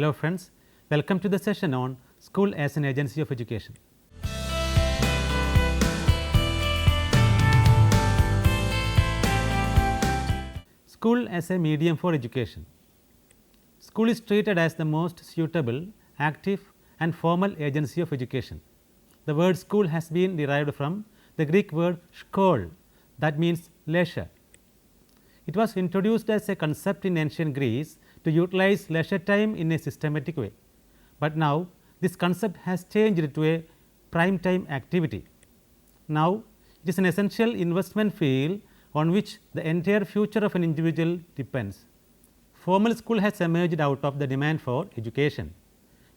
Hello friends, welcome to the session on School as an Agency of Education. School as a medium for education. School is treated as the most suitable, active and formal agency of education. The word school has been derived from the Greek word skol, that means leisure. It was introduced as a concept in ancient Greece to utilize leisure time in a systematic way, but now this concept has changed to a prime time activity. Now, it is an essential investment field on which the entire future of an individual depends. Formal school has emerged out of the demand for education.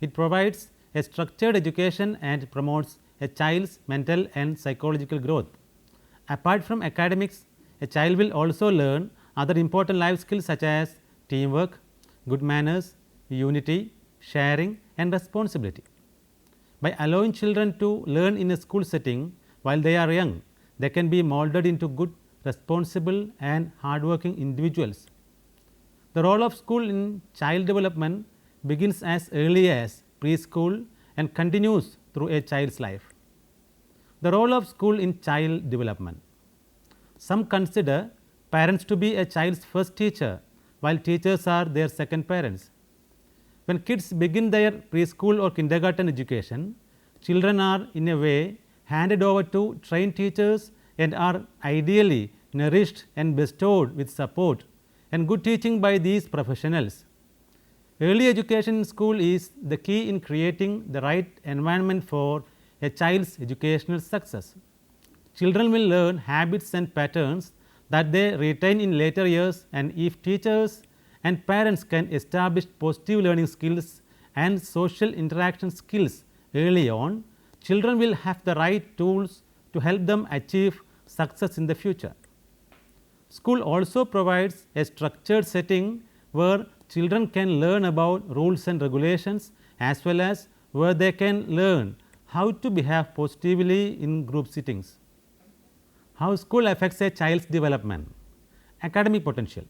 It provides a structured education and promotes a child's mental and psychological growth. Apart from academics, a child will also learn other important life skills such as teamwork, good manners, unity, sharing and responsibility. By allowing children to learn in a school setting while they are young, they can be molded into good, responsible and hardworking individuals. The role of school in child development begins as early as preschool and continues through a child's life. The role of school in child development. Some consider parents to be a child's first teacher, while teachers are their second parents. When kids begin their preschool or kindergarten education, children are in a way handed over to trained teachers and are ideally nourished and bestowed with support and good teaching by these professionals. Early education in school is the key in creating the right environment for a child's educational success. Children will learn habits and patterns that they retain in later years, and if teachers and parents can establish positive learning skills and social interaction skills early on, children will have the right tools to help them achieve success in the future. School also provides a structured setting where children can learn about rules and regulations, as well as where they can learn how to behave positively in group settings. How school affects a child's development. Academic potential.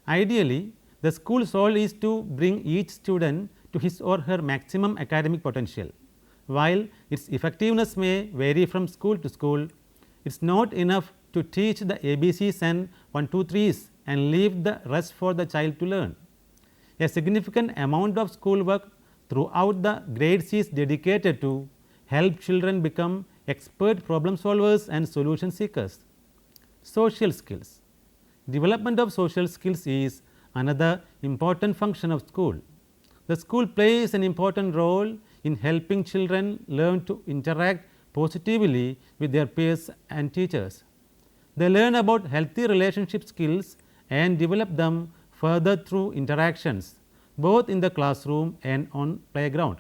Ideally, the school's role is to bring each student to his or her maximum academic potential. While its effectiveness may vary from school to school, it is not enough to teach the ABCs and 1, 2, 3s and leave the rest for the child to learn. A significant amount of schoolwork throughout the grades is dedicated to help children become expert problem solvers and solution seekers. Social skills. Development of social skills is another important function of school. The school plays an important role in helping children learn to interact positively with their peers and teachers. They learn about healthy relationship skills and develop them further through interactions both in the classroom and on playground.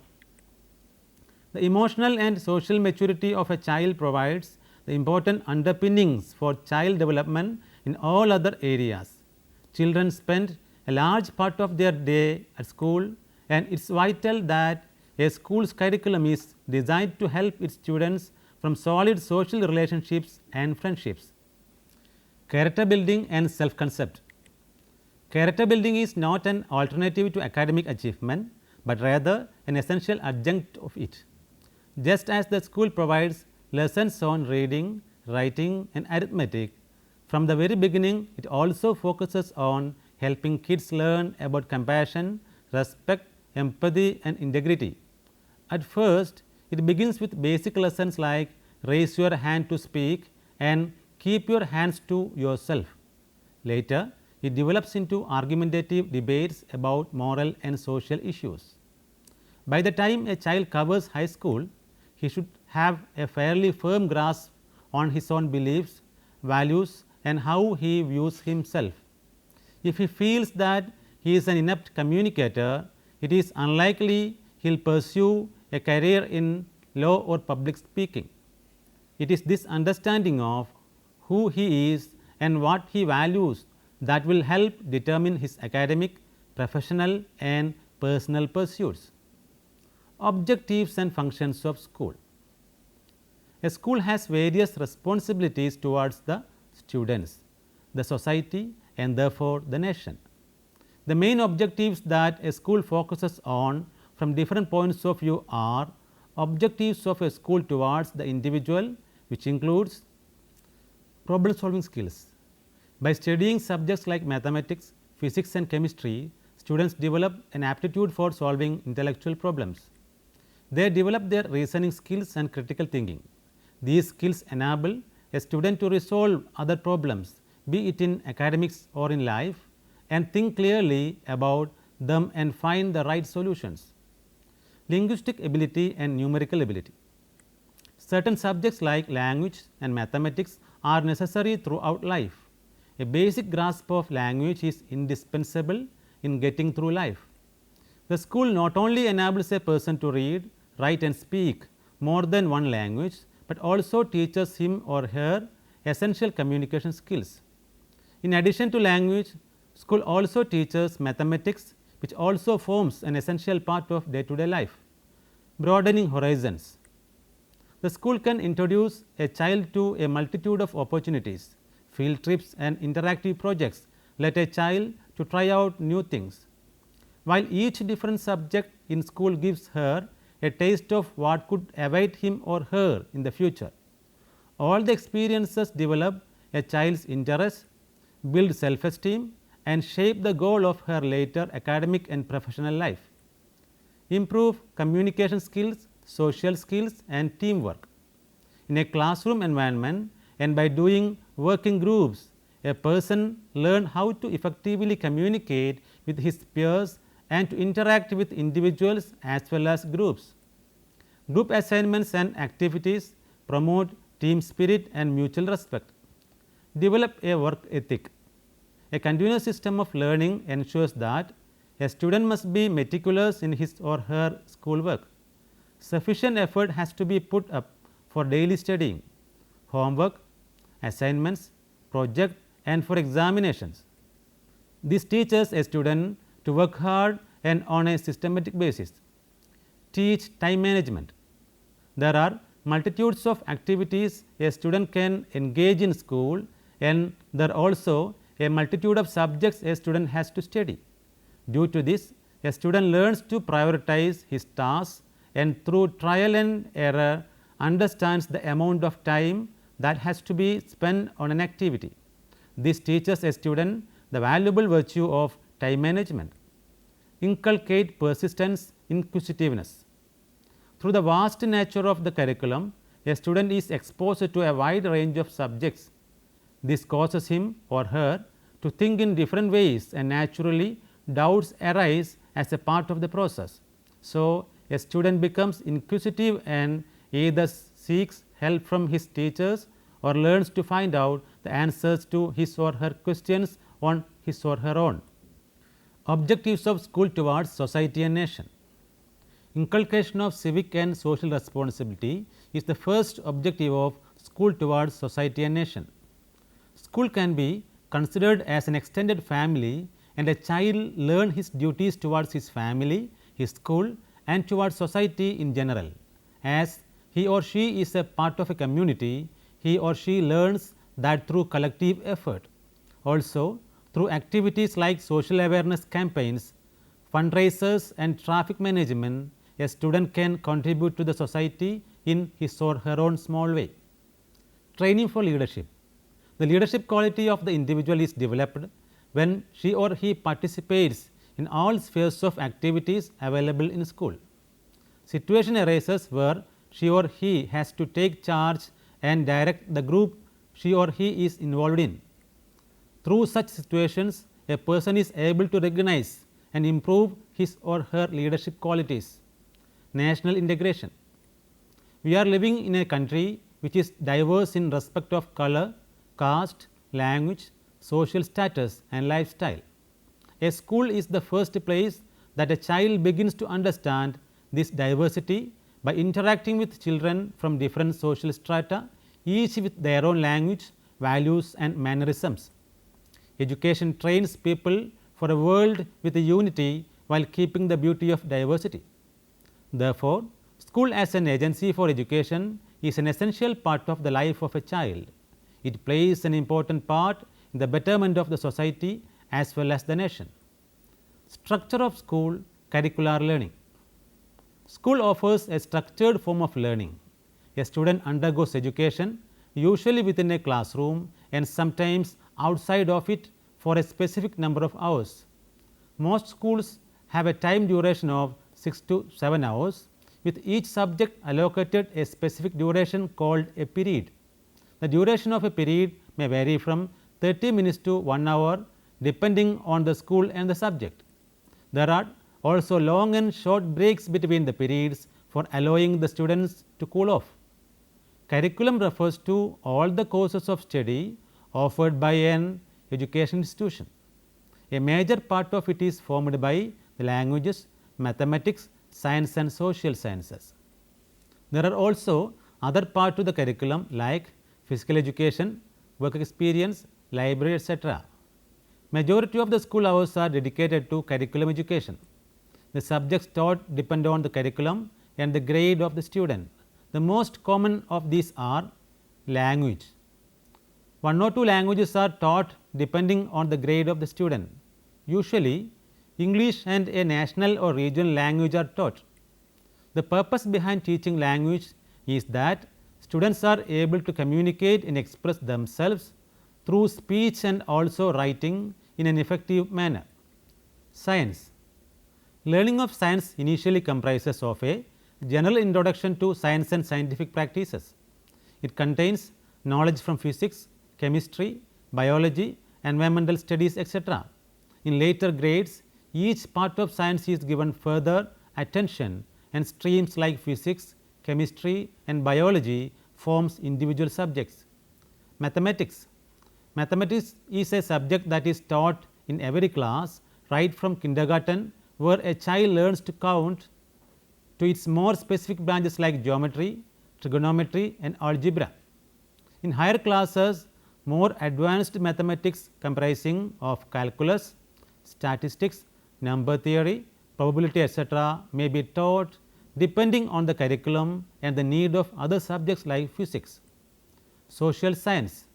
The emotional and social maturity of a child provides the important underpinnings for child development in all other areas. Children spend a large part of their day at school, and it is vital that a school's curriculum is designed to help its students from solid social relationships and friendships. Character building and self-concept. Character building is not an alternative to academic achievement, but rather an essential adjunct of it. Just as the school provides lessons on reading, writing and arithmetic, from the very beginning it also focuses on helping kids learn about compassion, respect, empathy and integrity. At first, it begins with basic lessons like raise your hand to speak and keep your hands to yourself. Later, it develops into argumentative debates about moral and social issues. By the time a child covers high school, he should have a fairly firm grasp on his own beliefs, values and how he views himself. If he feels that he is an inept communicator, it is unlikely he will pursue a career in law or public speaking. It is this understanding of who he is and what he values that will help determine his academic, professional and personal pursuits. Objectives and functions of school. A school has various responsibilities towards the students, the society and therefore the nation. The main objectives that a school focuses on from different points of view are objectives of a school towards the individual, which includes problem solving skills. By studying subjects like mathematics, physics and chemistry, students develop an aptitude for solving intellectual problems. They develop their reasoning skills and critical thinking. These skills enable a student to resolve other problems, be it in academics or in life, and think clearly about them and find the right solutions. Linguistic ability and numerical ability. Certain subjects like language and mathematics are necessary throughout life. A basic grasp of language is indispensable in getting through life. The school not only enables a person to read, write and speak more than one language, but also teaches him or her essential communication skills. In addition to language, school also teaches mathematics, which also forms an essential part of day to day life. Broadening horizons. The school can introduce a child to a multitude of opportunities. Field trips and interactive projects let a child to try out new things. While each different subject in school gives her a taste of what could await him or her in the future, all the experiences develop a child's interest, build self-esteem and shape the goal of her later academic and professional life. Improve communication skills, social skills and teamwork. In a classroom environment and by doing work in groups, a person learns how to effectively communicate with his peers and to interact with individuals as well as groups. Group assignments and activities promote team spirit and mutual respect. Develop a work ethic. A continuous system of learning ensures that a student must be meticulous in his or her schoolwork. Sufficient effort has to be put up for daily studying, homework, assignments, project and for examinations. This teaches a student to work hard and on a systematic basis. Teach time management. There are multitudes of activities a student can engage in school and there are also a multitude of subjects a student has to study. Due to this, a student learns to prioritize his tasks and through trial and error understands the amount of time that has to be spent on an activity. This teaches a student the valuable virtue of time management. Inculcate persistence, inquisitiveness. Through the vast nature of the curriculum, a student is exposed to a wide range of subjects. This causes him or her to think in different ways and naturally doubts arise as a part of the process. So, a student becomes inquisitive and either seeks help from his teachers or learns to find out the answers to his or her questions on his or her own. Objectives of school towards society and nation. Inculcation of civic and social responsibility is the first objective of school towards society and nation. School can be considered as an extended family and a child learn his duties towards his family, his school and towards society in general. As he or she is a part of a community, he or she learns that through collective effort. Also, through activities like social awareness campaigns, fundraisers and traffic management, a student can contribute to the society in his or her own small way. Training for leadership. The leadership quality of the individual is developed when she or he participates in all spheres of activities available in school. Situation arises where she or he has to take charge and direct the group she or he is involved in. Through such situations, a person is able to recognize and improve his or her leadership qualities. National integration. We are living in a country which is diverse in respect of color, caste, language, social status and lifestyle. A school is the first place that a child begins to understand this diversity by interacting with children from different social strata, each with their own language, values and mannerisms. Education trains people for a world with a unity while keeping the beauty of diversity. Therefore, school as an agency for education is an essential part of the life of a child. It plays an important part in the betterment of the society as well as the nation. Structure of school curricular learning. School offers a structured form of learning. A student undergoes education usually within a classroom and sometimes outside of it for a specific number of hours. Most schools have a time duration of 6 to 7 hours, with each subject allocated a specific duration called a period. The duration of a period may vary from 30 minutes to 1 hour depending on the school and the subject. There are also long and short breaks between the periods for allowing the students to cool off. Curriculum refers to all the courses of study offered by an education institution. A major part of it is formed by the languages, mathematics, science and social sciences. There are also other parts to the curriculum like physical education, work experience, library, etc. Majority of the school hours are dedicated to curriculum education. The subjects taught depend on the curriculum and the grade of the student. The most common of these are language. 1 or 2 languages are taught depending on the grade of the student. Usually, English and a national or regional language are taught. The purpose behind teaching language is that students are able to communicate and express themselves through speech and also writing in an effective manner. Science. Learning of science initially comprises of a general introduction to science and scientific practices. It contains knowledge from physics, chemistry, biology, environmental studies, etc. In later grades, each part of science is given further attention and streams like physics, chemistry and biology forms individual subjects. Mathematics. Mathematics is a subject that is taught in every class right from kindergarten, where a child learns to count, to its more specific branches like geometry, trigonometry and algebra. In higher classes, more advanced mathematics comprising of calculus, statistics, number theory, probability, etc. may be taught depending on the curriculum and the need of other subjects like physics. Social science.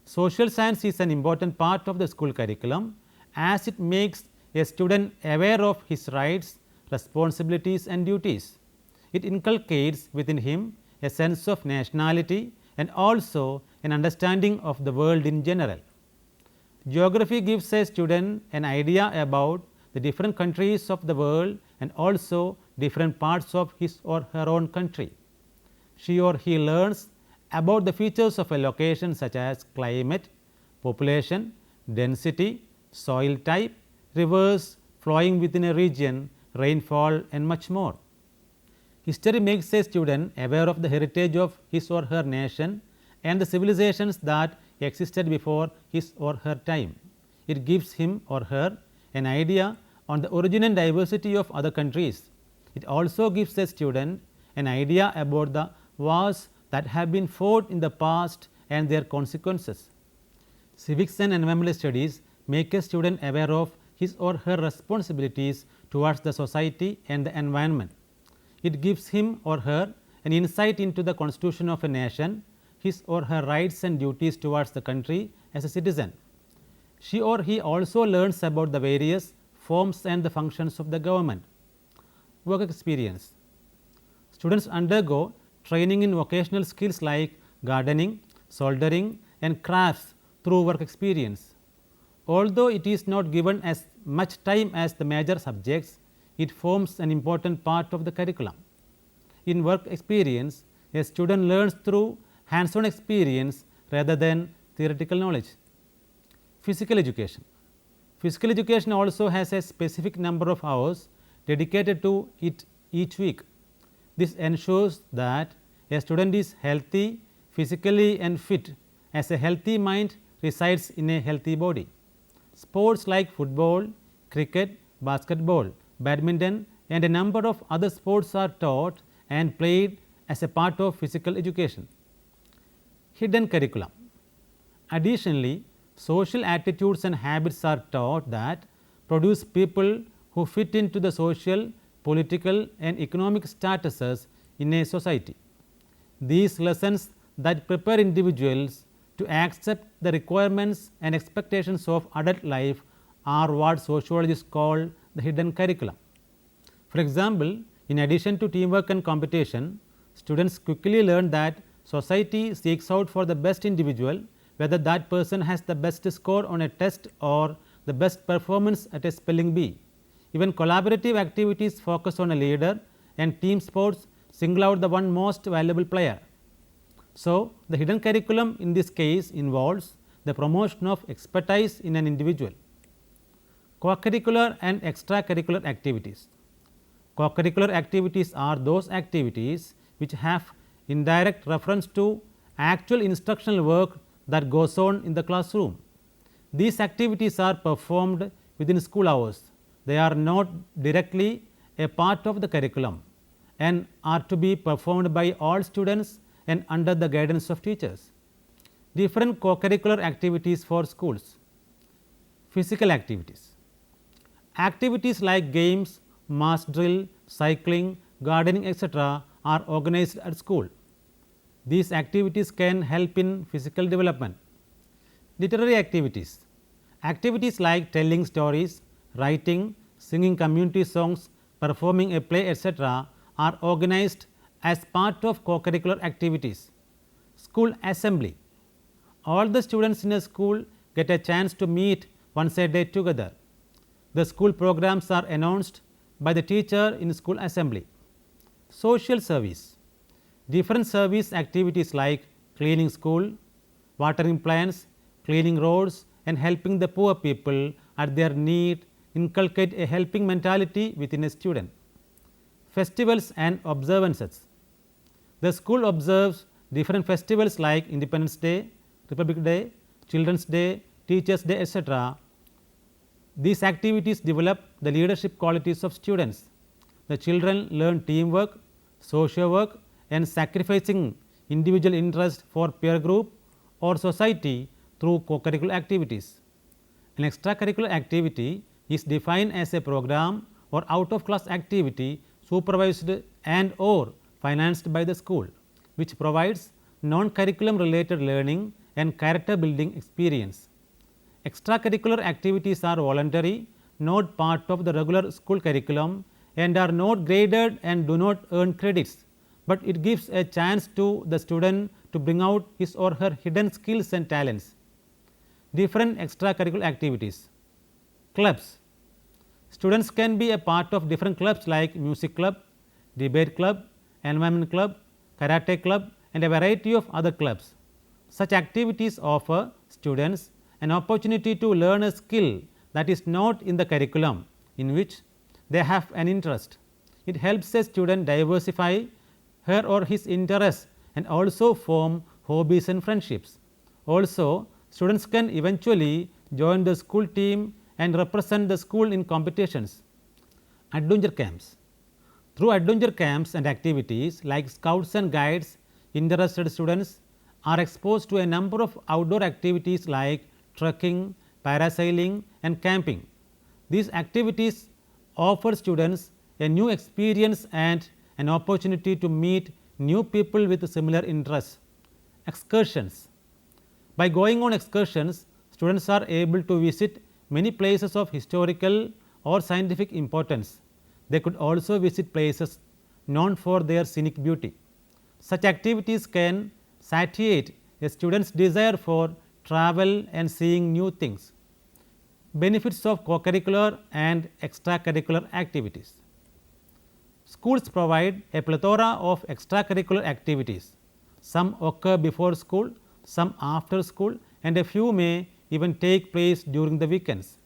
Social science is an important part of the school curriculum, as it makes a student aware of his rights, responsibilities and duties. It inculcates within him a sense of nationality and also an understanding of the world in general. Geography gives a student an idea about the different countries of the world and also different parts of his or her own country. She or he learns about the features of a location such as climate, population, density, soil type, rivers flowing within a region, rainfall and much more. History makes a student aware of the heritage of his or her nation and the civilizations that existed before his or her time. It gives him or her an idea on the origin and diversity of other countries. It also gives a student an idea about the wars that have been fought in the past and their consequences. Civics and environmental studies make a student aware of his or her responsibilities towards the society and the environment. It gives him or her an insight into the constitution of a nation, his or her rights and duties towards the country as a citizen. She or he also learns about the various forms and the functions of the government. Work experience. Students undergo training in vocational skills like gardening, soldering and crafts through work experience. Although it is not given as much time as the major subjects, it forms an important part of the curriculum. In work experience, a student learns through hands-on experience rather than theoretical knowledge. Physical education. Physical education also has a specific number of hours dedicated to it each week. This ensures that a student is healthy physically and fit, as a healthy mind resides in a healthy body. Sports like football, cricket, basketball, badminton and a number of other sports are taught and played as a part of physical education. Hidden curriculum. Additionally, social attitudes and habits are taught that produce people who fit into the social, political and economic statuses in a society. These lessons that prepare individuals to accept the requirements and expectations of adult life are what sociologists call the hidden curriculum. For example, in addition to teamwork and competition, students quickly learn that society seeks out for the best individual, whether that person has the best score on a test or the best performance at a spelling bee. Even collaborative activities focus on a leader, and team sports single out the one most valuable player. So, the hidden curriculum in this case involves the promotion of expertise in an individual. Co-curricular and extracurricular activities. Co-curricular activities are those activities which have indirect reference to actual instructional work that goes on in the classroom. These activities are performed within school hours. They are not directly a part of the curriculum and are to be performed by all students and under the guidance of teachers. Different co-curricular activities for schools. Physical activities. Activities like games, mass drill, cycling, gardening, etc. are organized at school. These activities can help in physical development. Literary activities. Activities like telling stories, writing, singing community songs, performing a play, etc. are organized as part of co-curricular activities. School assembly. All the students in a school get a chance to meet once a day together. The school programs are announced by the teacher in school assembly. Social service. Different service activities like cleaning school, watering plants, cleaning roads and helping the poor people at their need inculcate a helping mentality within a student. Festivals and observances. The school observes different festivals like Independence Day, Republic Day, Children's Day, Teachers Day, etc. These activities develop the leadership qualities of students. The children learn teamwork, social work and sacrificing individual interest for peer group or society through co-curricular activities. An extracurricular activity is defined as a program or out of class activity supervised and or financed by the school, which provides non-curriculum related learning and character building experience. Extracurricular activities are voluntary, not part of the regular school curriculum and are not graded and do not earn credits, but it gives a chance to the student to bring out his or her hidden skills and talents. Different extracurricular activities. Clubs. Students can be a part of different clubs like music club, debate club, environment club, karate club and a variety of other clubs. Such activities offer students an opportunity to learn a skill that is not in the curriculum in which they have an interest. It helps a student diversify her or his interests and also form hobbies and friendships. Also, students can eventually join the school team and represent the school in competitions. Adventure camps. Through adventure camps and activities like scouts and guides, interested students are exposed to a number of outdoor activities like trekking, parasailing and camping. These activities offer students a new experience and an opportunity to meet new people with similar interests. Excursions. By going on excursions, students are able to visit many places of historical or scientific importance. They could also visit places known for their scenic beauty. Such activities can satiate a student's desire for travel and seeing new things. Benefits of co-curricular and extracurricular activities. Schools provide a plethora of extracurricular activities. Some occur before school, some after school and a few may even take place during the weekends.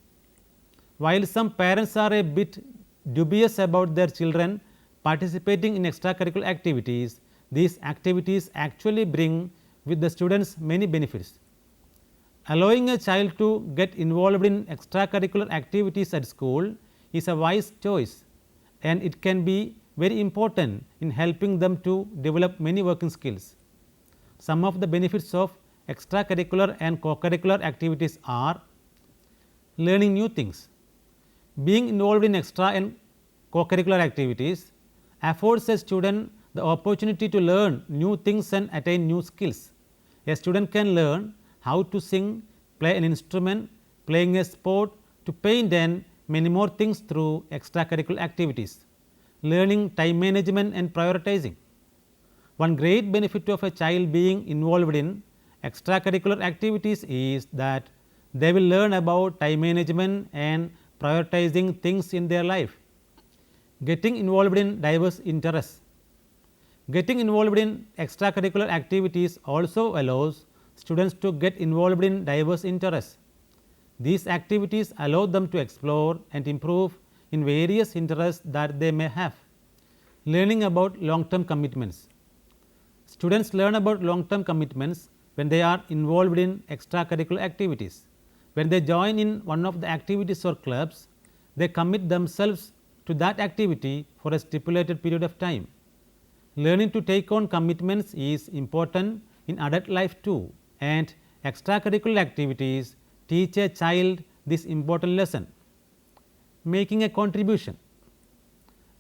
While some parents are a bit dubious about their children participating in extracurricular activities, these activities actually bring with the students many benefits. Allowing a child to get involved in extracurricular activities at school is a wise choice and it can be very important in helping them to develop many working skills. Some of the benefits of extracurricular and co-curricular activities are learning new things. Being involved in extra and co-curricular activities affords a student the opportunity to learn new things and attain new skills. A student can learn how to sing, play an instrument, playing a sport, to paint and many more things through extracurricular activities, learning time management and prioritizing. One great benefit of a child being involved in extracurricular activities is that they will learn about time management and prioritizing things in their life. Getting involved in diverse interests. Getting involved in extracurricular activities also allows students to get involved in diverse interests. These activities allow them to explore and improve in various interests that they may have. Learning about long term commitments. Students learn about long term commitments when they are involved in extracurricular activities. When they join in one of the activities or clubs, they commit themselves to that activity for a stipulated period of time. Learning to take on commitments is important in adult life too, and extracurricular activities teach a child this important lesson. Making a contribution.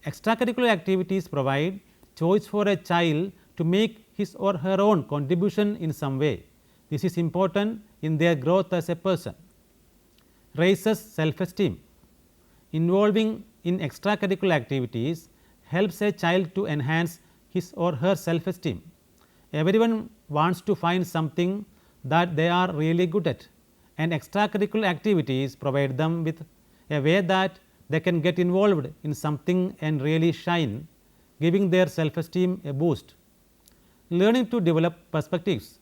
Extracurricular activities provide choice for a child to make his or her own contribution in some way. This is important in their growth as a person. Raises self-esteem. Involving in extracurricular activities helps a child to enhance his or her self-esteem. Everyone wants to find something that they are really good at, and extracurricular activities provide them with a way that they can get involved in something and really shine, giving their self-esteem a boost. Learning to develop perspectives.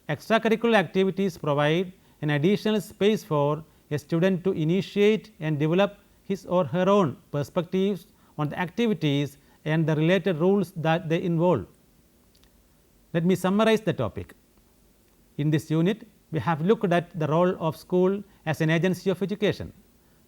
Extracurricular activities provide an additional space for a student to initiate and develop his or her own perspectives on the activities and the related rules that they involve. Let me summarize the topic. In this unit, we have looked at the role of school as an agency of education.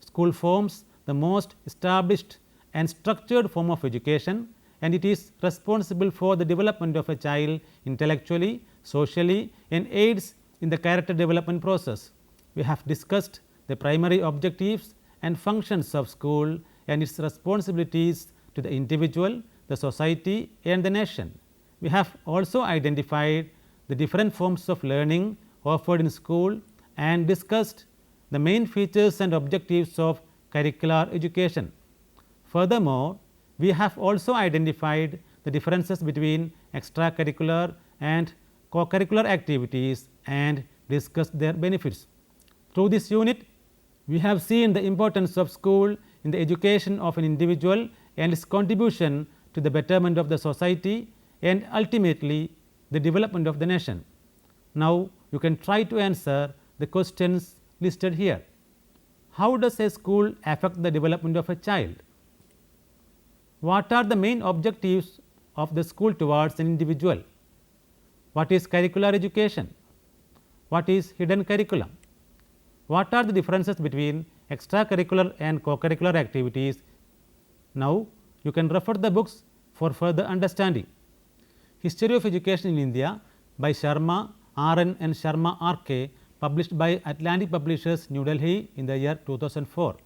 School forms the most established and structured form of education, and it is responsible for the development of a child intellectually, socially, and aids in the character development process. We have discussed the primary objectives and functions of school and its responsibilities to the individual, the society, and the nation. We have also identified the different forms of learning offered in school and discussed the main features and objectives of curricular education. Furthermore, we have also identified the differences between extracurricular and co-curricular activities and discussed their benefits. Through this unit, we have seen the importance of school in the education of an individual and its contribution to the betterment of the society and ultimately the development of the nation. Now, you can try to answer the questions listed here. How does a school affect the development of a child? What are the main objectives of the school towards an individual? What is curricular education? What is hidden curriculum? What are the differences between extracurricular and co-curricular activities? Now, you can refer the books for further understanding. History of Education in India by Sharma R.N. and Sharma R.K., published by Atlantic Publishers, New Delhi in the year 2004.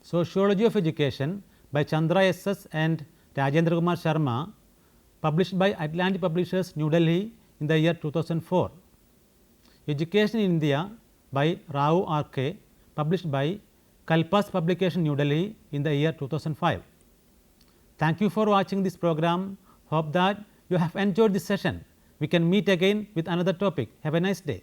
Sociology of Education by Chandra S.S. and Rajendra Kumar Sharma, published by Atlantic Publishers, New Delhi in the year 2004. Education in India by Rao R.K., published by Kalpas Publication, New Delhi in the year 2005. Thank you for watching this program. Hope that you have enjoyed this session. We can meet again with another topic. Have a nice day.